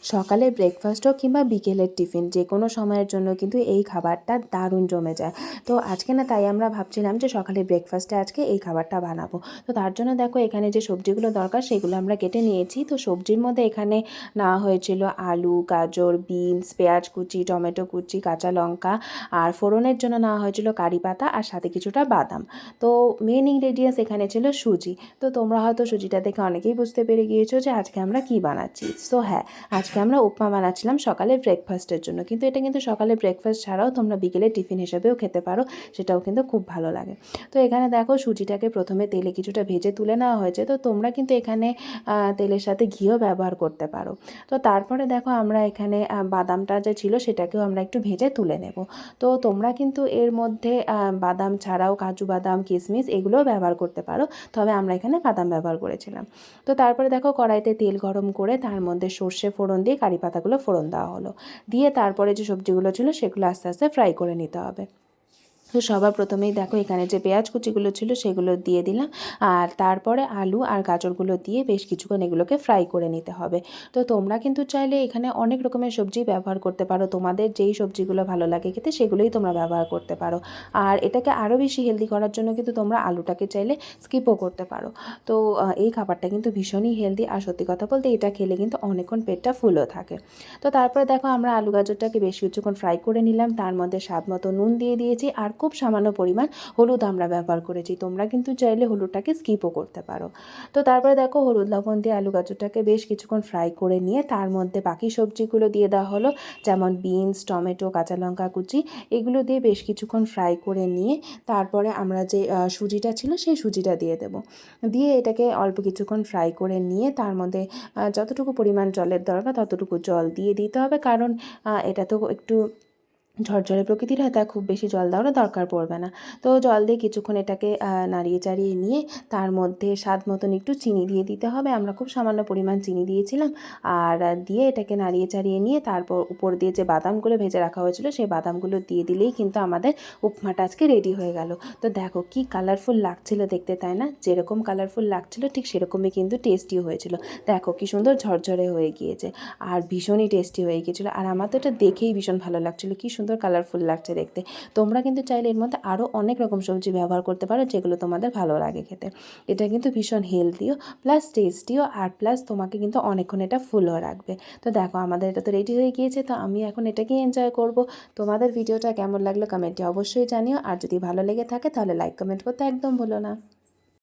সকালে ব্রেকফাস্ট হোক কিংবা বিকেলের টিফিন যে কোনো সময়ের জন্য কিন্তু এই খাবারটা দারুণ জমে যায়। তো আজকে না তাই আমরা ভাবছিলাম যে সকালে ব্রেকফাস্টে আজকে এই খাবারটা বানাবো। তো তার জন্য দেখো এখানে যে সবজিগুলো দরকার সেগুলো আমরা কেটে নিয়েছি। তো সবজির মধ্যে এখানে নেওয়া হয়েছিল আলু, গাজর, বিনস, পেঁয়াজ কুচি, টমেটো কুচি, কাঁচা লঙ্কা, আর ফোড়নের জন্য নেওয়া হয়েছিল কারি পাতা আর সাথে কিছুটা বাদাম। তো মেন ইনগ্রেডিয়েন্টস এখানে ছিল সুজি। তো তোমরা হয়তো সুজিটা দেখে অনেকেই বুঝতে পেরে গিয়েছো যে আজকে আমরা কী বানাচ্ছি। সো হ্যাঁ, আজকে আমরা উপমা বানাচ্ছিলাম সকালে ব্রেকফাস্টের জন্য, কিন্তু এটা কিন্তু সকালে ব্রেকফাস্ট ছাড়াও তোমরা বিকেলে টিফিন হিসেবেও খেতে পারো, সেটাও কিন্তু খুব ভালো লাগে। তো এখানে দেখো সুজিটাকে প্রথমে তেলে কিছুটা ভেজে তুলে নেওয়া হয়েছে। তো তোমরা কিন্তু এখানে তেলের সাথে ঘিও ব্যবহার করতে পারো। তো তারপরে দেখো আমরা এখানে বাদামটা যে ছিল সেটাকেও আমরা একটু ভেজে তুলে নেব। তো তোমরা কিন্তু এর মধ্যে বাদাম ছাড়াও কাজু বাদাম, কিশমিশ এগুলোও ব্যবহার করতে পারো, তবে আমরা এখানে বাদাম ব্যবহার করেছিলাম। তো তারপরে দেখো কড়াইতে তেল গরম করে তার মধ্যে সর্ষে ফোড়ন দিয়ে কারি পাতাগুলো ফোড়ন দেওয়া হলো, দিয়ে তারপরে যে সবজিগুলো ছিল সেগুলো আস্তে আস্তে ফ্রাই করে নিতে হবে। তো সবার প্রথমেই দেখো এখানে যে পেঁয়াজ কুচিগুলো ছিল সেগুলো দিয়ে দিলাম, আর তারপরে আলু আর গাজরগুলো দিয়ে বেশ কিছুক্ষণ এগুলোকে ফ্রাই করে নিতে হবে। তো তোমরা কিন্তু চাইলে এখানে অনেক রকমের সবজি ব্যবহার করতে পারো, তোমাদের যেই সবজিগুলো ভালো লাগে খেতে সেগুলোই তোমরা ব্যবহার করতে পারো। আর এটাকে আরও বেশি হেলদি করার জন্য কিন্তু তোমরা আলুটাকে চাইলে স্কিপও করতে পারো। তো এই খাবারটা কিন্তু ভীষণই হেলদি, আর সত্যি কথা বলতে এটা খেলে কিন্তু অনেকক্ষণ পেটটা ফুলও থাকে। তো তারপরে দেখো আমরা আলু গাজরটাকে বেশ কিছুক্ষণ ফ্রাই করে নিলাম, তার মধ্যে স্বাদ মতো নুন দিয়ে দিয়েছি, আর খুব সামান্য পরিমাণ হলুদ আমরা ব্যবহার করেছি। তোমরা কিন্তু চাইলে হলুদটাকে স্কিপও করতে পারো। তো তারপরে দেখো হলুদ লবণ দিয়ে আলু গাজরটাকে বেশ কিছুক্ষণ ফ্রাই করে নিয়ে তার মধ্যে বাকি সবজিগুলো দিয়ে দেওয়া হলো, যেমন বিনস, টমেটো, কাঁচা লঙ্কা কুচি, এগুলো দিয়ে বেশ কিছুক্ষণ ফ্রাই করে নিয়ে তারপরে আমরা যে সুজিটা ছিল সেই সুজিটা দিয়ে দেবো, দিয়ে এটাকে অল্প কিছুক্ষণ ফ্রাই করে নিয়ে তার মধ্যে যতটুকু পরিমাণ জলের দরকার ততটুকু জল দিয়ে দিতে হবে, কারণ এটা তো একটু ঝরঝরে প্রকৃতির হয়, তাই খুব বেশি জল দেওয়ারও দরকার পড়বে না। তো জল দিয়ে কিছুক্ষণ এটাকে নাড়িয়ে চাড়িয়ে নিয়ে তার মধ্যে স্বাদ মতন একটু চিনি দিয়ে দিতে হবে। আমরা খুব সামান্য পরিমাণ চিনি দিয়েছিলাম, আর দিয়ে এটাকে নাড়িয়ে চাড়িয়ে নিয়ে তারপর উপর দিয়ে যে বাদামগুলো ভেজে রাখা হয়েছিল সেই বাদামগুলো দিয়ে দিলেই কিন্তু আমাদের উপমাটা আজকে রেডি হয়ে গেল। তো দেখো কি কালারফুল লাগছিল দেখতে, তাই না? যেরকম কালারফুল লাগছিল ঠিক সেরকমই কিন্তু টেস্টিও হয়েছিল। দেখো কি সুন্দর ঝরঝরে হয়ে গিয়েছে, আর ভীষণই টেস্টি হয়ে গিয়েছিলো। আর আমার তো এটা দেখেই ভীষণ ভালো লাগছিলো, কি সুন্দর কালারফুল লাগছে দেখতে। তোমরা কিন্তু চাইলে এর মধ্যে আরও অনেক রকম সবজি ব্যবহার করতে পারো যেগুলো তোমাদের ভালো লাগে খেতে। এটা কিন্তু ভীষণ হেলদিও প্লাস টেস্টিও, আর প্লাস তোমাকে কিন্তু অনেকক্ষণ এটা ফুলও রাখবে। তো দেখো আমাদের এটা তো রেডি হয়ে গিয়েছে, তো আমি এখন এটাকেই এনজয় করব। তোমাদের ভিডিওটা কেমন লাগলো কমেন্টে অবশ্যই জানিও, আর যদি ভালো লেগে থাকে তাহলে লাইক কমেন্ট করতে একদম ভুলো না।